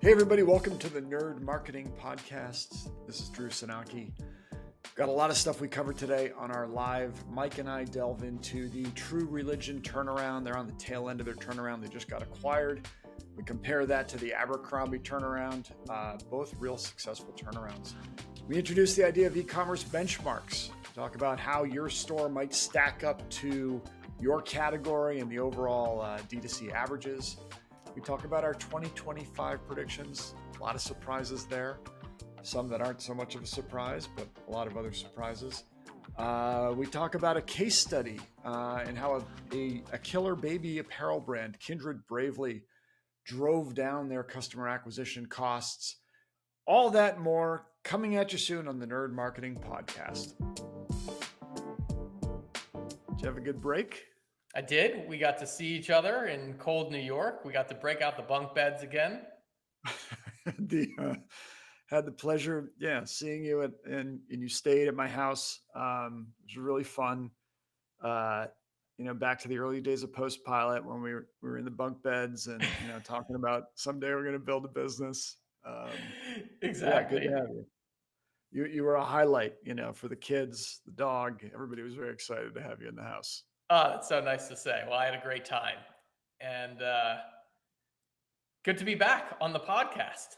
Hey everybody, welcome to the Nerd Marketing Podcast. This is Drew Sanaki. Got a lot of stuff we covered today on our live. Mike and I delve into the True Religion turnaround. They're on the tail end of their turnaround. They just got acquired. We compare that to the Abercrombie turnaround, both real successful turnarounds. We introduce the idea of e-commerce benchmarks. Talk about how your store might stack up to your category and the overall D2C averages. We talk about our 2025 predictions. A lot of surprises there. Some that aren't so much of a surprise, but a lot of other surprises. We talk about a case study and how a killer baby apparel brand, Kindred Bravely, drove down their customer acquisition costs. All that and more coming at you soon on the Nerd Marketing Podcast. Did you have a good break? I did. We got to see each other in cold New York. We got to break out the bunk beds again. Had the pleasure, seeing you and you stayed at my house. It was really fun. Back to the early days of Post Pilot when we were in the bunk beds and talking about someday we're going to build a business. Exactly. Yeah, good to have you. You were a highlight, for the kids, the dog. Everybody was very excited to have you in the house. Oh, that's so nice to say. Well, I had a great time, and good to be back on the podcast.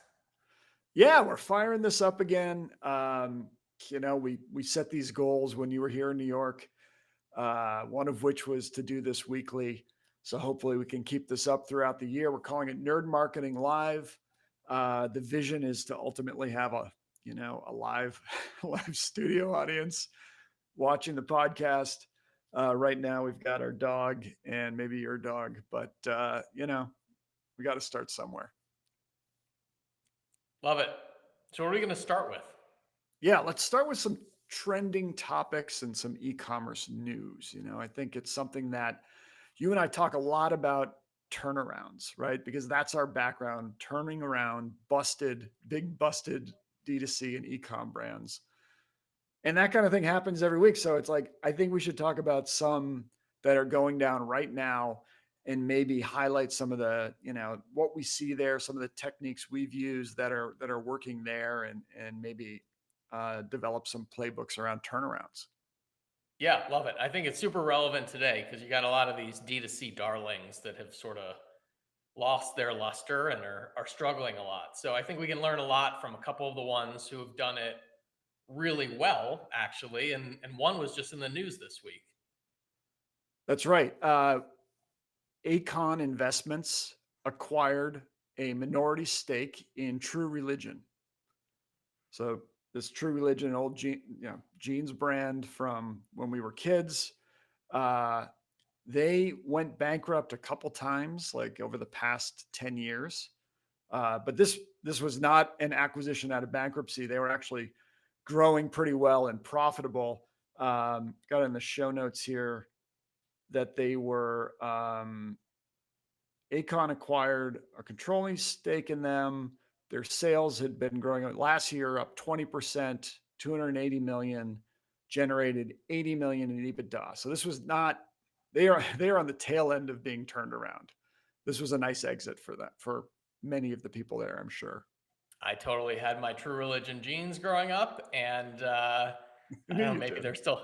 Yeah, we're firing this up again. We set these goals when you were here in New York, one of which was to do this weekly. So hopefully we can keep this up throughout the year. We're calling it Nerd Marketing Live. The vision is to ultimately have a live studio audience watching the podcast. Right now we've got our dog and maybe your dog, but we got to start somewhere. Love it. So what are we going to start with? Yeah, let's start with some trending topics and some e-commerce news. I think it's something that you and I talk a lot about, turnarounds, right? Because that's our background, turning around big busted D2C and e-com brands. And that kind of thing happens every week. So it's like, I think we should talk about some that are going down right now and maybe highlight some of the, what we see there, some of the techniques we've used that are working there, and maybe develop some playbooks around turnarounds. Yeah, love it. I think it's super relevant today because you got a lot of these D2C darlings that have sort of lost their luster and are struggling a lot. So I think we can learn a lot from a couple of the ones who have done it really well, actually. And one was just in the news this week. That's right. eComm Investments acquired a minority stake in True Religion. So this True Religion, old jeans brand from when we were kids, they went bankrupt a couple times, like over the past 10 years. But this was not an acquisition out of bankruptcy. They were actually growing pretty well and profitable. Got in the show notes here that they were, eComm acquired a controlling stake in them. Their sales had been growing last year, up 20%, 280 million, generated 80 million in EBITDA. So this was not, they are on the tail end of being turned around. This was a nice exit for many of the people there, I'm sure. I totally had my True Religion jeans growing up, and I don't know, maybe they're still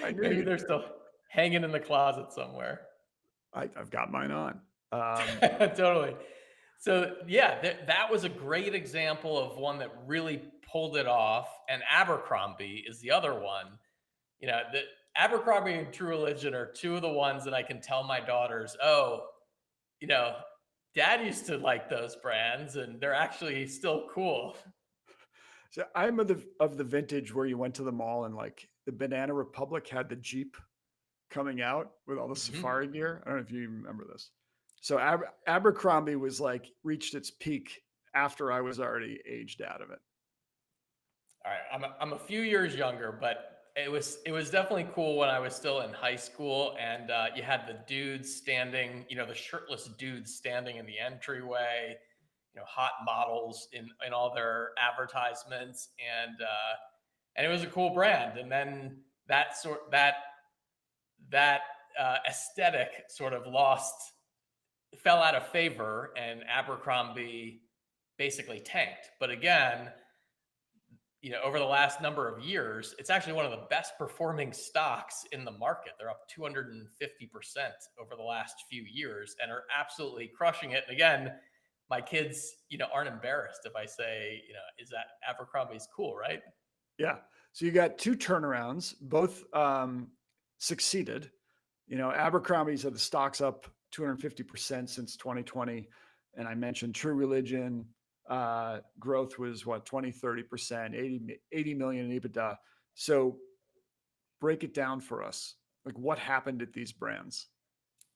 maybe they're still hanging in the closet somewhere. I've got mine on. Totally. So yeah, that was a great example of one that really pulled it off. And Abercrombie is the other one. The Abercrombie and True Religion are two of the ones that I can tell my daughters, Dad used to like those brands and they're actually still cool. So I'm of the vintage where you went to the mall and like the Banana Republic had the Jeep coming out with all the safari gear. I don't know if you remember this. So Abercrombie was like reached its peak after I was already aged out of it. All right, I'm a few years younger, but it was definitely cool when I was still in high school, and you had the dudes standing, the shirtless dudes standing in the entryway, hot models in all their advertisements, and it was a cool brand. And then that aesthetic sort of lost fell out of favor and Abercrombie basically tanked. But again, over the last number of years, it's actually one of the best performing stocks in the market. They're up 250% over the last few years and are absolutely crushing it. And again, my kids, aren't embarrassed if I say, is that Abercrombie's cool, right? Yeah. So you got two turnarounds, both succeeded. Abercrombie said the stock's up 250% since 2020. And I mentioned True Religion growth was what, 20, 30%, 80 million in EBITDA. So break it down for us. Like what happened at these brands?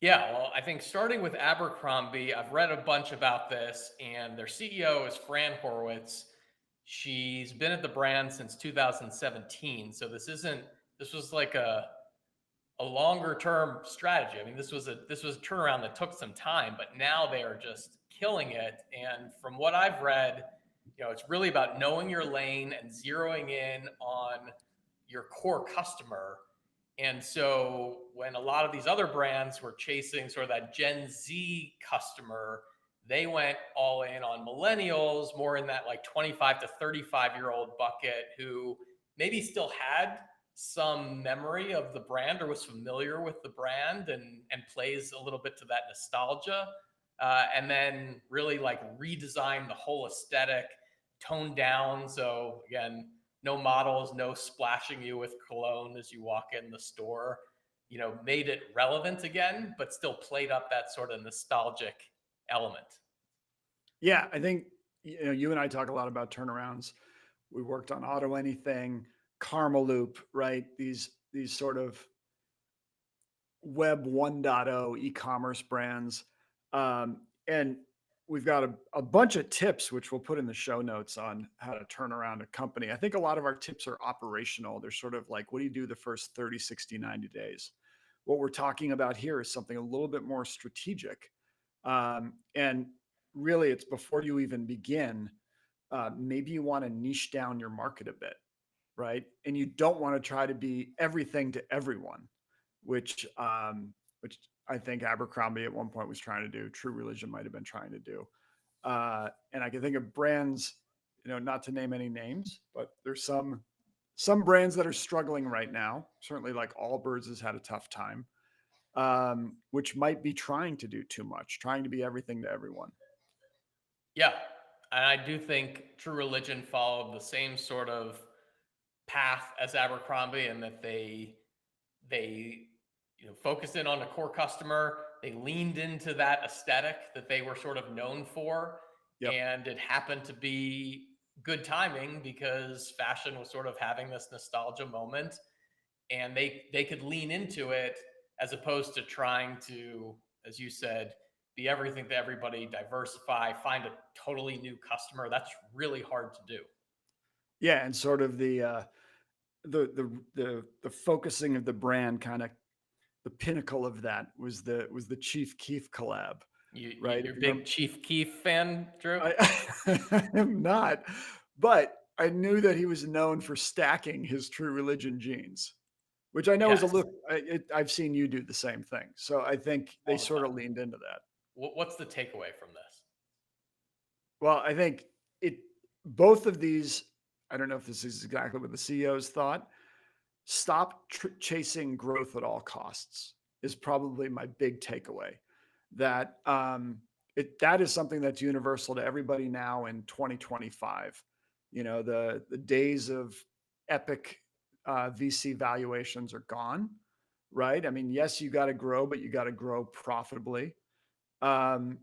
Yeah, well, I think starting with Abercrombie, I've read a bunch about this, and their CEO is Fran Horowitz. She's been at the brand since 2017. So this was like a longer term strategy. I mean, this was a turnaround that took some time, but now they are just killing it. And from what I've read, it's really about knowing your lane and zeroing in on your core customer. And so when a lot of these other brands were chasing sort of that Gen Z customer, they went all in on millennials, more in that like 25 to 35-year-old bucket who maybe still had some memory of the brand or was familiar with the brand and plays a little bit to that nostalgia. And then really like redesign the whole aesthetic, tone down. So again, no models, no splashing you with cologne as you walk in the store, made it relevant again, but still played up that sort of nostalgic element. Yeah, I think you and I talk a lot about turnarounds. We worked on Auto Anything, Karma Loop, right? These sort of Web 1.0 e-commerce brands, and we've got a bunch of tips which we'll put in the show notes on how to turn around a company. I think a lot of our tips are operational. They're sort of like, what do you do the first 30, 60, 90 days? What we're talking about here is something a little bit more strategic. And really, it's before you even begin. Maybe you want to niche down your market a bit, right? And you don't want to try to be everything to everyone, which I think Abercrombie at one point was trying to do. True Religion might have been trying to do. And I can think of brands, not to name any names, but there's some brands that are struggling right now. Certainly, like Allbirds has had a tough time, which might be trying to do too much, trying to be everything to everyone. Yeah. And I do think True Religion followed the same sort of path as Abercrombie in that they focused in on a core customer. They leaned into that aesthetic that they were sort of known for, Yep. and it happened to be good timing because fashion was sort of having this nostalgia moment, and they could lean into it as opposed to trying to, as you said, be everything to everybody, diversify, find a totally new customer. That's really hard to do. Yeah, and sort of the focusing of the brand, kind of the pinnacle of that was the Chief Keef collab, right? You're If a you remember, big Chief Keef fan, Drew? I, I am not, but I knew that he was known for stacking his True Religion jeans, which I know is a Yes, look. I've seen you do the same thing, so I think they all the sort time. of leaned into that. What's the takeaway from this? Well, I think it both of these. I don't know if this is exactly what the CEOs thought. Stop chasing growth at all costs is probably my big takeaway. That that is something that's universal to everybody now in 2025. The days of epic VC valuations are gone, right? I mean, yes, you got to grow, but you got to grow profitably. Um,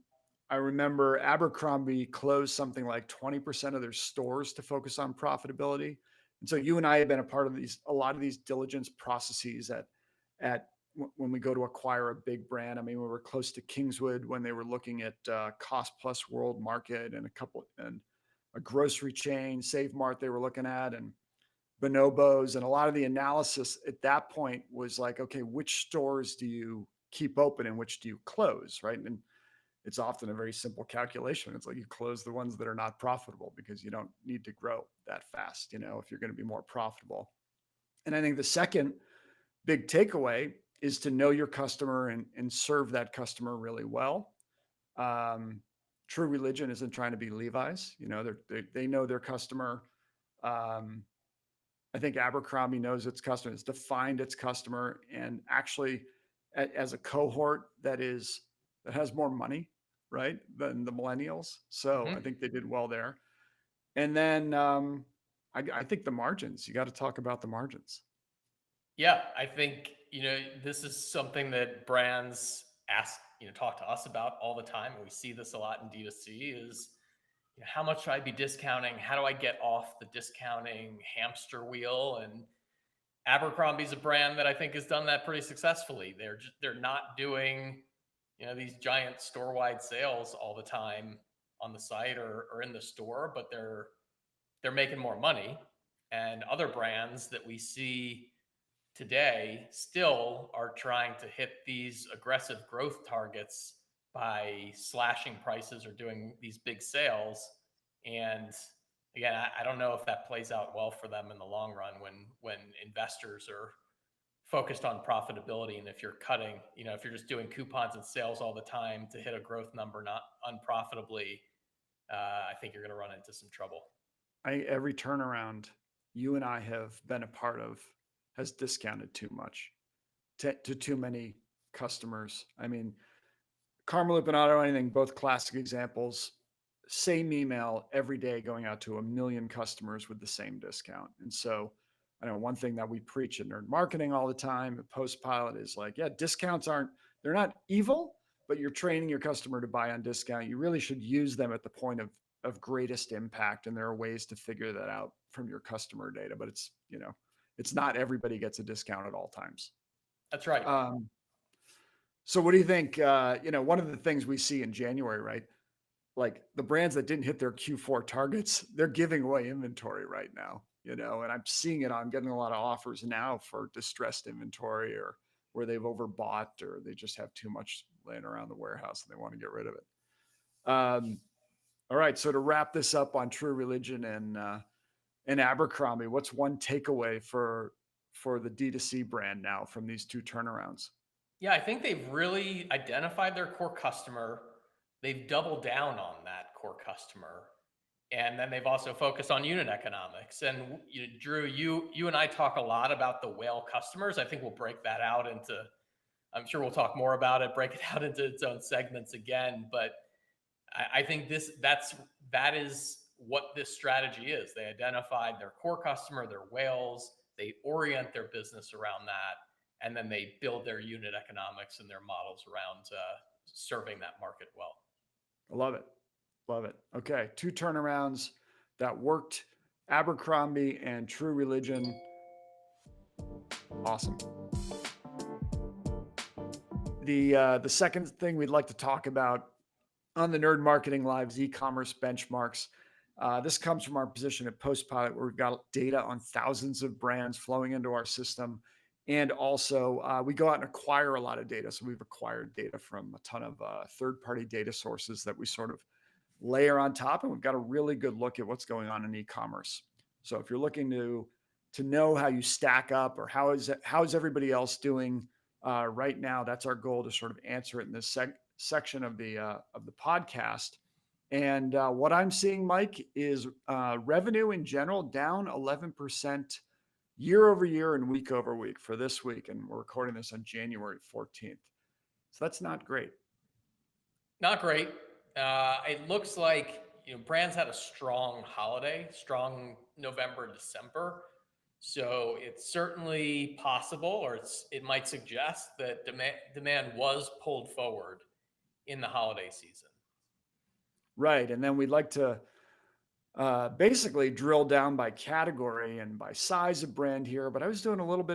I remember Abercrombie closed something like 20% of their stores to focus on profitability. And so you and I have been a part of a lot of these diligence processes at when we go to acquire a big brand. I mean, we were close to Kingswood when they were looking at Cost Plus World Market and a grocery chain, Save Mart they were looking at, and Bonobos. And a lot of the analysis at that point was like, okay, which stores do you keep open and which do you close, right? And it's often a very simple calculation. It's like you close the ones that are not profitable because you don't need to grow that fast, if you're going to be more profitable. And I think the second big takeaway is to know your customer and serve that customer really well. Um, True Religion isn't trying to be Levi's. They know their customer. Um, I think Abercrombie knows its customer. It's defined its customer, and actually, as a cohort that has more money, right, than the millennials. So I Hmm. think they did well there. And then I think the margins. You got to talk about the margins. Yeah, I think, this is something that brands ask, talk to us about all the time. And we see this a lot in D2C is, how much should I be discounting? How do I get off the discounting hamster wheel? And Abercrombie's a brand that I think has done that pretty successfully. They're not doing, these giant store-wide sales all the time on the site or in the store, but they're making more money. And other brands that we see today still are trying to hit these aggressive growth targets by slashing prices or doing these big sales. And again, I don't know if that plays out well for them in the long run when investors are focused on profitability. And if you're cutting, if you're just doing coupons and sales all the time to hit a growth number, not unprofitably, I think you're going to run into some trouble. Every turnaround you and I have been a part of has discounted too much to too many customers. I mean, Karma Lupinato, anything, both classic examples. Same email every day going out to 1 million customers with the same discount. And so, I know one thing that we preach in nerd marketing all the time at Post Pilot is like, yeah, discounts they're not evil, but you're training your customer to buy on discount. You really should use them at the point of greatest impact. And there are ways to figure that out from your customer data, but it's not everybody gets a discount at all times. That's right. Um, so what do you think? One of the things we see in January, right? Like the brands that didn't hit their Q4 targets, they're giving away inventory right now, and I'm seeing it. I'm getting a lot of offers now for distressed inventory or where they've overbought or they just have too much laying around the warehouse and they want to get rid of it. All right. So to wrap this up on True Religion and Abercrombie, what's one takeaway for the D2C brand now from these two turnarounds? Yeah, I think they've really identified their core customer. They've doubled down on that core customer. And then they've also focused on unit economics. And Drew, you and I talk a lot about the whale customers. I think we'll break that out into, I'm sure we'll talk more about it, break it out into its own segments again. But I think that is what this strategy is. They identified their core customer, their whales, they orient their business around that, and then they build their unit economics and their models around serving that market well. I love it. Love it. Okay. Two turnarounds that worked. Abercrombie and True Religion. Awesome. The second thing we'd like to talk about on the Nerd Marketing Live's e-commerce benchmarks. This comes from our position at Postpilot, where we've got data on thousands of brands flowing into our system. And also, we go out and acquire a lot of data. So we've acquired data from a ton of third-party data sources that we sort of layer on top, and we've got a really good look at what's going on in e-commerce. So if you're looking to know how you stack up or how is everybody else doing right now, that's our goal to sort of answer it in this section of the podcast. And what I'm seeing, Mike, is revenue in general down 11% year over year and week over week for this week. And we're recording this on January 14th. So that's not great. Not great. It looks like brands had a strong holiday, strong November and December. So it's certainly possible, or it might suggest that demand was pulled forward in the holiday season. Right. And then we'd like to basically drill down by category and by size of brand here. But I was doing a little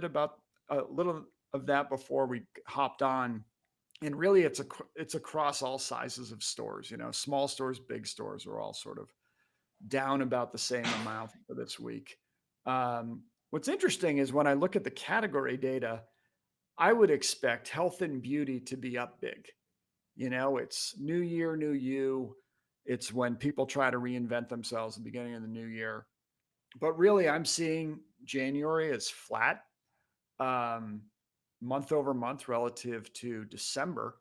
of that before we hopped on. And really, it's across all sizes of stores. Small stores, big stores are all sort of down about the same amount for this week. What's interesting is when I look at the category data, I would expect health and beauty to be up big. It's new year, new you. It's when people try to reinvent themselves at the beginning of the new year. But really, I'm seeing January as flat month over month relative to December.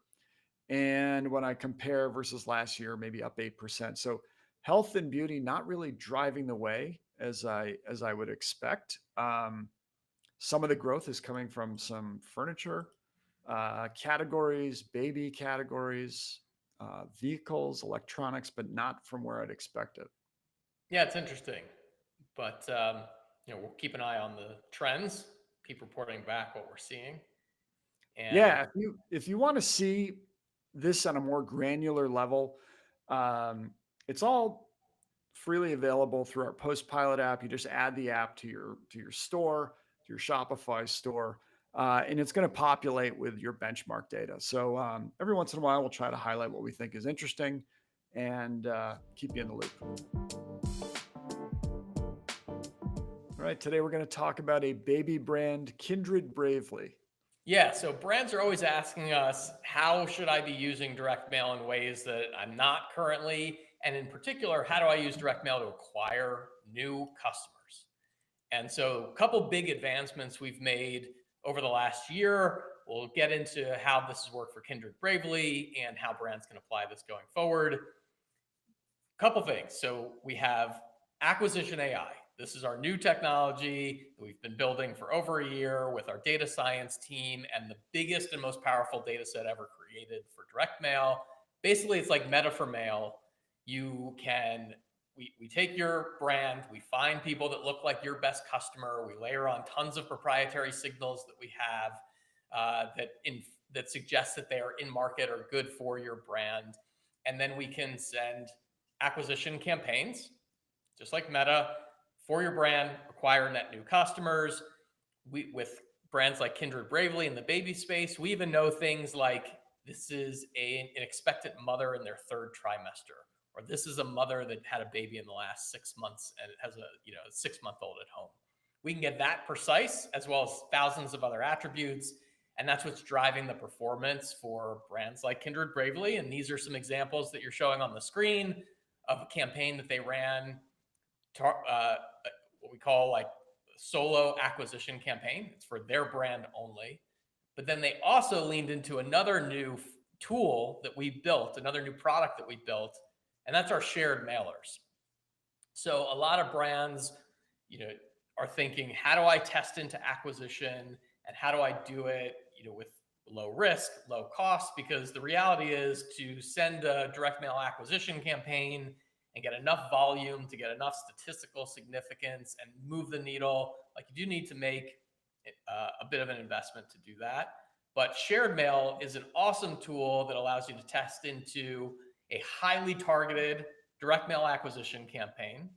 And when I compare versus last year, maybe up 8%. So health and beauty not really driving the way as I would expect. Some of the growth is coming from some furniture categories, baby categories, vehicles, electronics, but not from where I'd expect it. Yeah, it's interesting, but we'll keep an eye on the trends. Keep reporting back what we're seeing, and Yeah, if you want to see this on a more granular level, it's all freely available through our Post Pilot app. You just add the app to your store, to your Shopify store, and it's going to populate with your benchmark data. So every once in a while, we'll try to highlight what we think is interesting and keep you in the loop. All right, today we're going to talk about a baby brand, Kindred Bravely. yeah, so brands are always asking us, how should I be using direct mail in ways that I'm not currently? And in particular, how do I use direct mail to acquire new customers? And so, a couple big advancements we've made over the last year. We'll get into how this has worked for Kindred Bravely and how brands can apply this going forward. Couple things. So, we have Acquisition AI. This is our new technology that we've been building for over a year with our data science team and the biggest and most powerful data set ever created for direct mail. Basically, it's like meta for mail. You can we take your brand, we find people that look like your best customer, we layer on tons of proprietary signals that we have that suggest that they are in market or good for your brand, and then we can send acquisition campaigns, just like Meta, for your brand, acquire net new customers. With brands like Kindred Bravely in the baby space, we even know things like this is an expectant mother in their third trimester, or this is a mother that had a baby in the last 6 months and it has a 6-month-old at home. We can get that precise as well as thousands of other attributes, and that's what's driving the performance for brands like Kindred Bravely. And these are some examples that you're showing on the screen of a campaign that they ran, what we call like solo acquisition campaign. It's for their brand only. But then they also leaned into another new tool that we built, another new product that we built, and that's our shared mailers. So a lot of brands, are thinking, how do I test into acquisition and how do I do it, with low risk, low cost? Because the reality is, to send a direct mail acquisition campaign and get enough volume to get enough statistical significance and move the needle, like, you do need to make a bit of an investment to do that. But shared mail is an awesome tool that allows you to test into a highly targeted direct mail acquisition campaign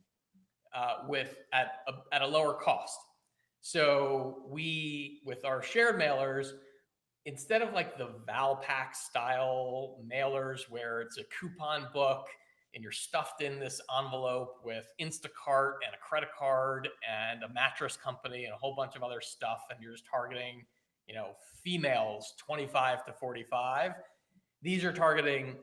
at a lower cost. So with our shared mailers, instead of like the Valpak style mailers where it's a coupon book and you're stuffed in this envelope with Instacart and a credit card and a mattress company and a whole bunch of other stuff, and you're just targeting, females 25 to 45. These are targeting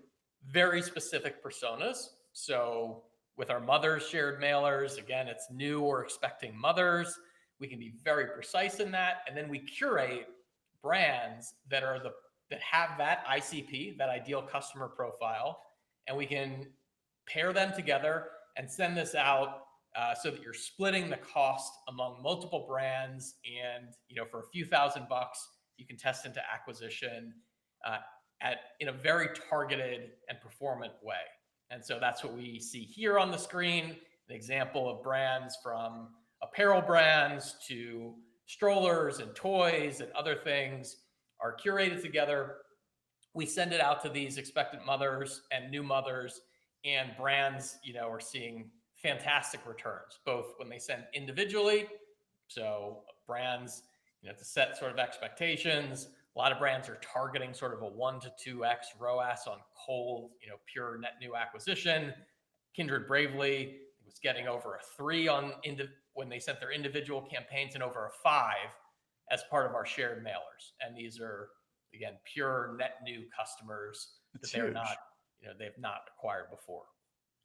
very specific personas. So with our mothers shared mailers, again, it's new or expecting mothers. We can be very precise in that, and then we curate brands that have that ICP, that ideal customer profile, and we can pair them together and send this out so that you're splitting the cost among multiple brands. And for a few $1,000, you can test into acquisition in a very targeted and performant way. And so that's what we see here on the screen, an example of brands from apparel brands to strollers and toys and other things are curated together. We send it out to these expectant mothers and new mothers, and brands, are seeing fantastic returns, both when they send individually. So brands, to set sort of expectations. A lot of brands are targeting sort of a 1 to 2x ROAS on cold, pure net new acquisition. Kindred Bravely was getting over a 3 when they sent their individual campaigns, and over a 5 as part of our shared mailers. And these are, again, pure net new customers That's that they're huge. not, they've not acquired before.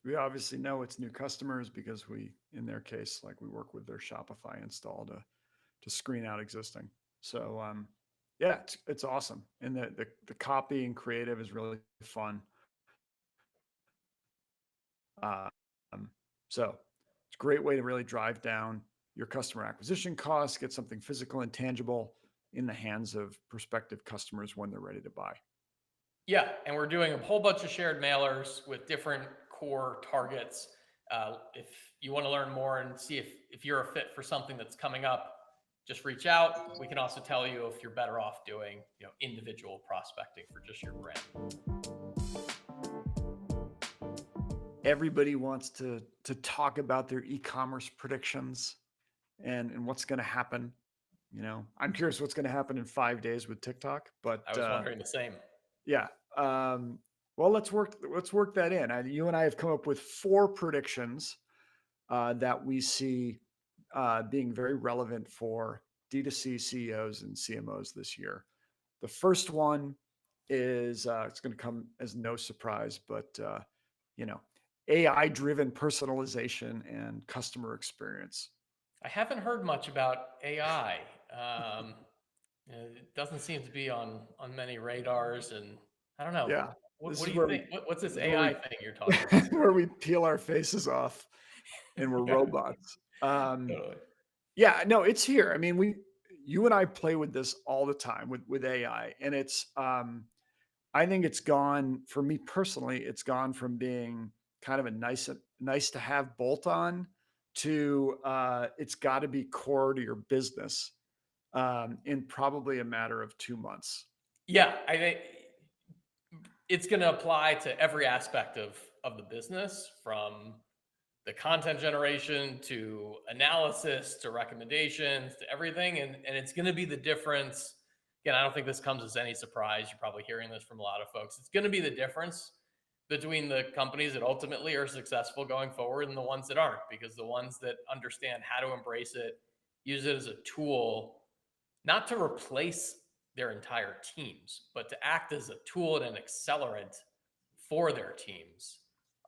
We obviously know it's new customers because we, in their case, like we work with their Shopify install to screen out existing. So Yeah, it's awesome, and the copy and creative is really fun. Um, so it's a great way to really drive down your customer acquisition costs, get something physical and tangible in the hands of prospective customers when they're ready to buy. Yeah, and we're doing a whole bunch of shared mailers with different core targets. If you want to learn more and see if you're a fit for something that's coming up, just reach out. We can also tell you if you're better off doing, individual prospecting for just your brand. Everybody wants to talk about their e-commerce predictions and what's going to happen. I'm curious what's going to happen in 5 days with TikTok, but I was wondering the same. yeah. Well, let's work that in. You and I have come up with 4 predictions that we see being very relevant for D2C CEOs and CMOs this year. The first one is it's going to come as no surprise, but you know, AI driven personalization and customer experience. I haven't heard much about AI. Um, it doesn't seem to be on many radars, and I don't know. Yeah, What, this what is do you where we think? What's this where we AI thing you're talking about? where we peel our faces off and we're Yeah, robots. totally. Yeah, no, it's here. I mean, you and I play with this all the time with AI, and it's I think it's gone for me personally. It's gone from being kind of a nice to have bolt on to it's got to be core to your business in probably a matter of 2 months. Yeah, I think it's going to apply to every aspect of the business, from the content generation to analysis to recommendations to everything, and it's going to be the difference. Again, I don't think this comes as any surprise. You're probably hearing this from a lot of folks. It's going to be the difference between the companies that ultimately are successful going forward and the ones that aren't, because the ones that understand how to embrace it, use it as a tool, not to replace their entire teams, but to act as a tool and an accelerant for their teams,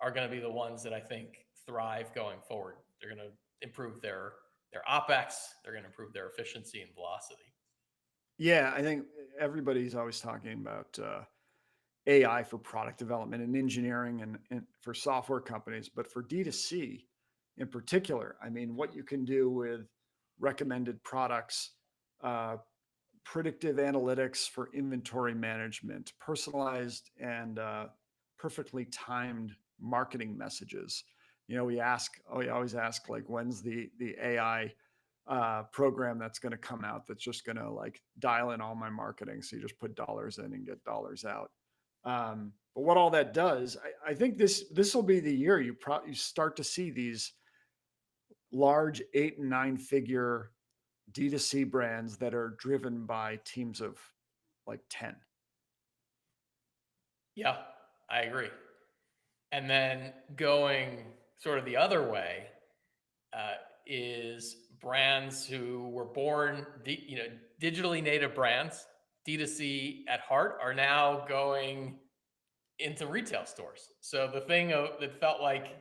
are going to be the ones that I think thrive going forward. They're going to improve their OpEx, they're going to improve their efficiency and velocity. Yeah, I think everybody's always talking about AI for product development and engineering and for software companies, but for D2C in particular, I mean, what you can do with recommended products, uh, predictive analytics for inventory management, personalized and perfectly timed marketing messages. We always ask like, when's the AI program that's going to come out that's just going to like dial in all my marketing. So you just put dollars in and get dollars out. But what all that does, I think this will be the year you start to see these large 8 and 9 figure D2C brands that are driven by teams of like 10. Yeah, I agree. And then going sort of the other way, uh, is brands who were born, digitally native brands, D2C at heart, are now going into retail stores. So the thing that felt like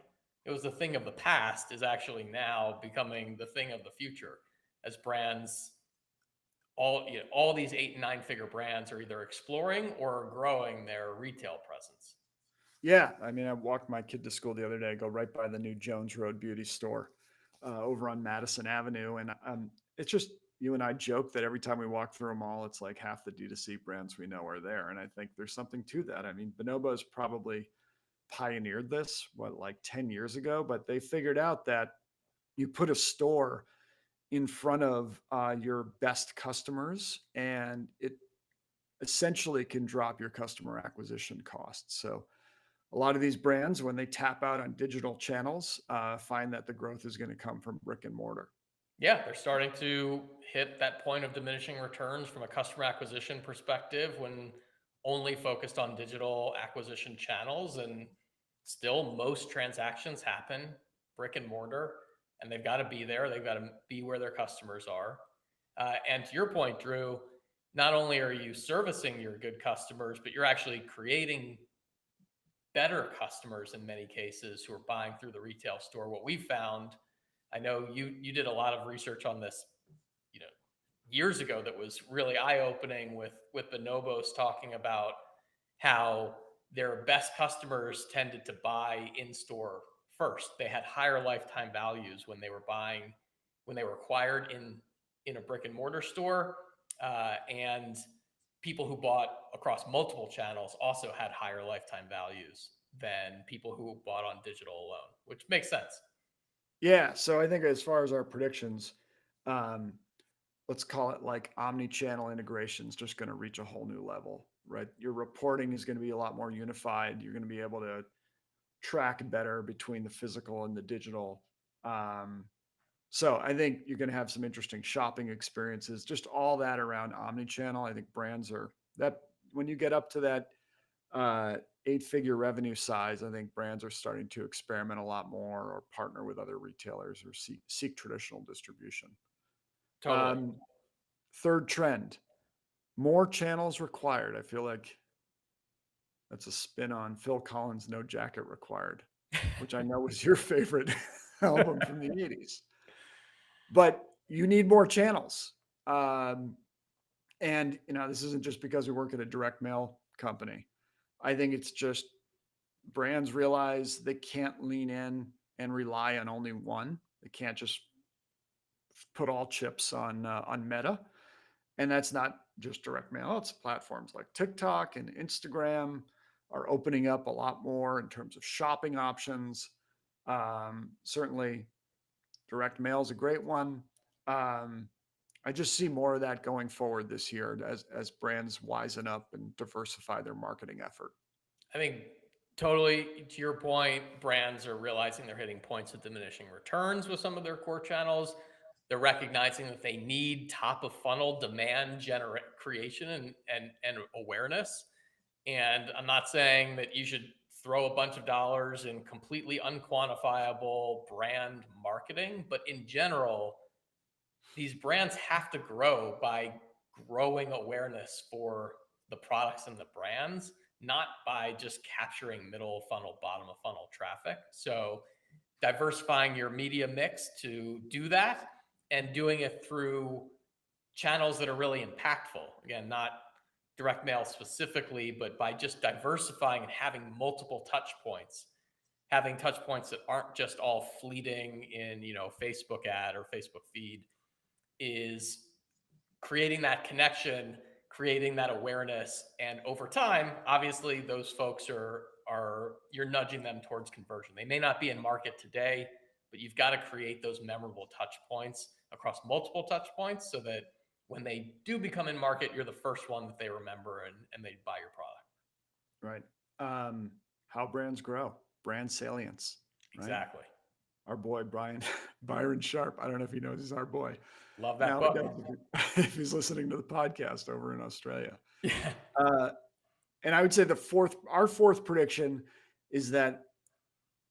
it was the thing of the past is actually now becoming the thing of the future, as brands, all these 8 and 9 figure brands, are either exploring or growing their retail presence. Yeah, I mean, I walked my kid to school the other day. I go right by the new Jones Road Beauty store over on Madison Avenue, and it's just you and I joke that every time we walk through a mall, it's like half the D2C brands we know are there, and I think there's something to that. I mean, Bonobos probably pioneered this like 10 years ago, but they figured out that you put a store in front of your best customers, and it essentially can drop your customer acquisition costs. So a lot of these brands, when they tap out on digital channels, find that the growth is going to come from brick and mortar. Yeah, they're starting to hit that point of diminishing returns from a customer acquisition perspective, when only focused on digital acquisition channels. And still, most transactions happen brick and mortar, and they've got to be there. They've got to be where their customers are. And to your point, Drew, not only are you servicing your good customers, but you're actually creating better customers in many cases who are buying through the retail store. What we found, I know you did a lot of research on this, you know, years ago that was really eye-opening with Bonobos talking about how their best customers tended to buy in store first. They had higher lifetime values when they were buying, when they were acquired in a brick and mortar store, and people who bought across multiple channels also had higher lifetime values than people who bought on digital alone, which makes sense. Yeah. So I think as far as our predictions, um, let's call it like omni-channel integration is just going to reach a whole new level, right? Your reporting is going to be a lot more unified. You're going to be able to track better between the physical and the digital. Um, so I think you're going to have some interesting shopping experiences, just all that around omni-channel. I think brands are that when you get up to that uh, eight-figure revenue size, I think brands are starting to experiment a lot more or partner with other retailers or seek traditional distribution. Totally. Um, Third trend, more channels required. I feel like that's a spin on Phil Collins' No Jacket Required, which I know was your favorite album from the 80s. But you need more channels. Um, and, this isn't just because we work at a direct mail company. I think it's just brands realize they can't lean in and rely on only one. They can't just put all chips on Meta, and that's not just direct mail. It's platforms like TikTok and Instagram are opening up a lot more in terms of shopping options. Certainly, direct mail is a great one. Um, I just see more of that going forward this year as brands wisen up and diversify their marketing effort. I think totally to your point, brands are realizing they're hitting points of diminishing returns with some of their core channels. They're recognizing that they need top of funnel demand generate creation and awareness. And I'm not saying that you should throw a bunch of dollars in completely unquantifiable brand marketing, but in general, these brands have to grow by growing awareness for the products and the brands, not by just capturing middle funnel, bottom of funnel traffic. So diversifying your media mix to do that and doing it through channels that are really impactful. Again, not direct mail specifically, but by just diversifying and having multiple touch points, having touch points that aren't just all fleeting in, Facebook ad or Facebook feed, is creating that connection, creating that awareness, and over time, obviously, those folks are you're nudging them towards conversion. They may not be in market today, but you've got to create those memorable touch points across multiple touch points so that when they do become in market, you're the first one that they remember and they buy your product. Right. How brands grow, brand salience, right? Exactly. Our boy Brian Byron Sharp. I don't know if he knows he's our boy. Love that Now he book. does if he's listening to the podcast over in Australia. Yeah. Uh, and I would say our fourth prediction is that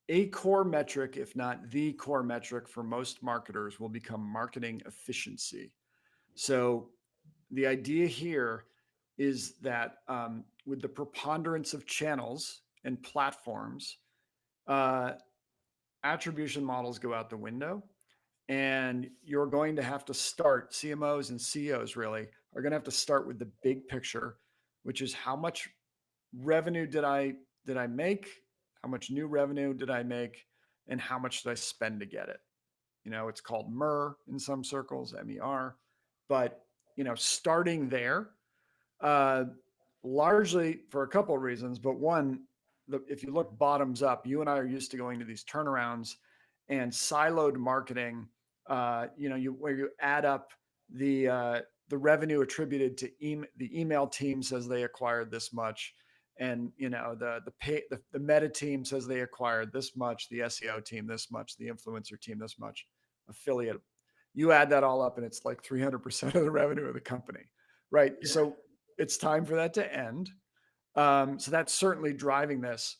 a core metric, if not the core metric for most marketers, will become marketing efficiency. So the idea here is that with the preponderance of channels and platforms, uh, attribution models go out the window, and you're going to have to start. CMOs and CEOs really are going to have to start with the big picture, which is how much revenue did I make, how much new revenue did I make, and how much did I spend to get it. It's called MER in some circles, MER, but starting there, uh, largely for a couple of reasons. But one, if you look bottoms up, you and I are used to going to these turnarounds and siloed marketing. Where you add up the revenue attributed to the email team says they acquired this much, and the meta team says they acquired this much, the SEO team this much, the influencer team this much, affiliate. You add that all up, and it's like 300% of the revenue of the company, right? So it's time for that to end. So that's certainly driving this.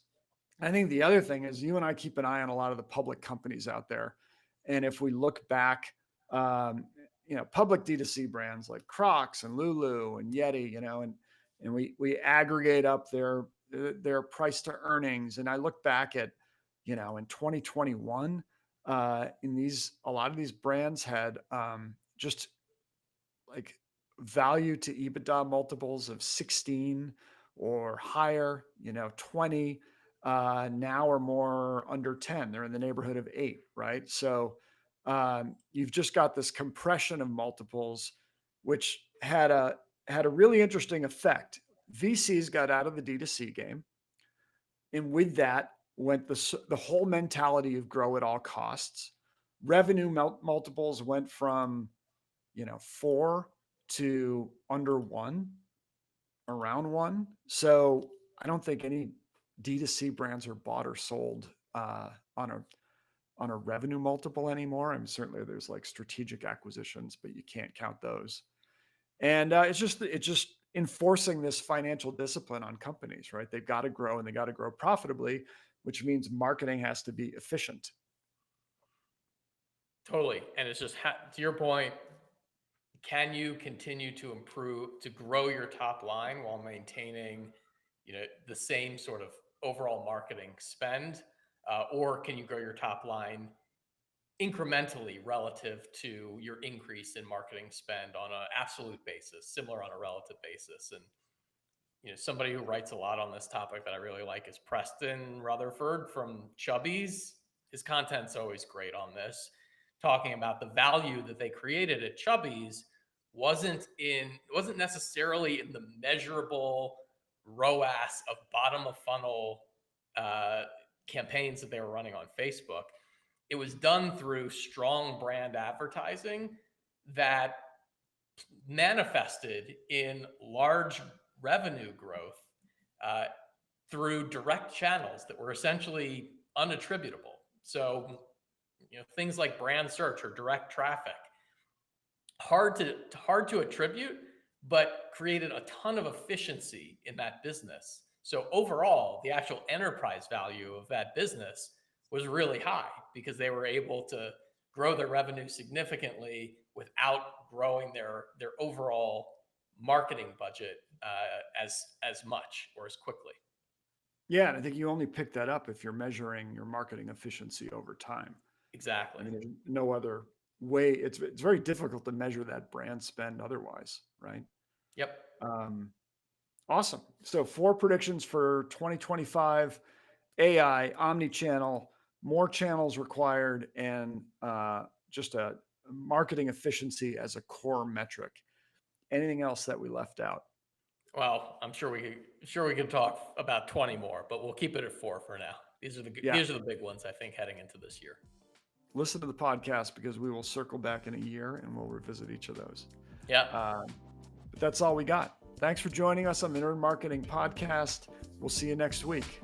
I think the other thing is you and I keep an eye on a lot of the public companies out there. And if we look back, public D2C brands like Crocs and Lulu and Yeti, and we aggregate up their price to earnings. And I look back at, in 2021, a lot of these brands had just like value to EBITDA multiples of 16 or higher, 20 now are more under 10. They're in the neighborhood of 8, right? So you've just got this compression of multiples, which had a really interesting effect. VCs got out of the D2C game, and with that went the whole mentality of grow at all costs. Revenue multiples went from 4 to under 1, around 1. So I don't think any D2C brands are bought or sold on a revenue multiple anymore. I mean, certainly there's like strategic acquisitions, but you can't count those. And it's just enforcing this financial discipline on companies, right? They've got to grow, and they got to grow profitably, which means marketing has to be efficient. Totally. And it's just to your point, can you continue to improve, to grow your top line while maintaining, the same sort of overall marketing spend, or can you grow your top line incrementally relative to your increase in marketing spend on an absolute basis, similar on a relative basis? And somebody who writes a lot on this topic that I really like is Preston Rutherford from Chubbies. His content's always great on this, talking about the value that they created at Chubbies wasn't necessarily in the measurable ROAS of bottom of funnel campaigns that they were running on Facebook. It was done through strong brand advertising that manifested in large revenue growth through direct channels that were essentially unattributable. So, things like brand search or direct traffic, hard to attribute, but created a ton of efficiency in that business. So overall, the actual enterprise value of that business was really high because they were able to grow their revenue significantly without growing their overall marketing budget as much or as quickly. Yeah, and I think you only pick that up if you're measuring your marketing efficiency over time. Exactly. I mean, there's no other way. It's very difficult to measure that brand spend otherwise, right? Yep. Awesome. So 4 predictions for 2025: AI, omni-channel, more channels required, and just a marketing efficiency as a core metric. Anything else that we left out? Well, I'm sure we could talk about 20 more, but we'll keep it at 4 for now. These are the big ones, I think, heading into this year. Listen to the podcast because we will circle back in a year and we'll revisit each of those. Yeah. But that's all we got. Thanks for joining us on the Nerd Marketing Podcast. We'll see you next week.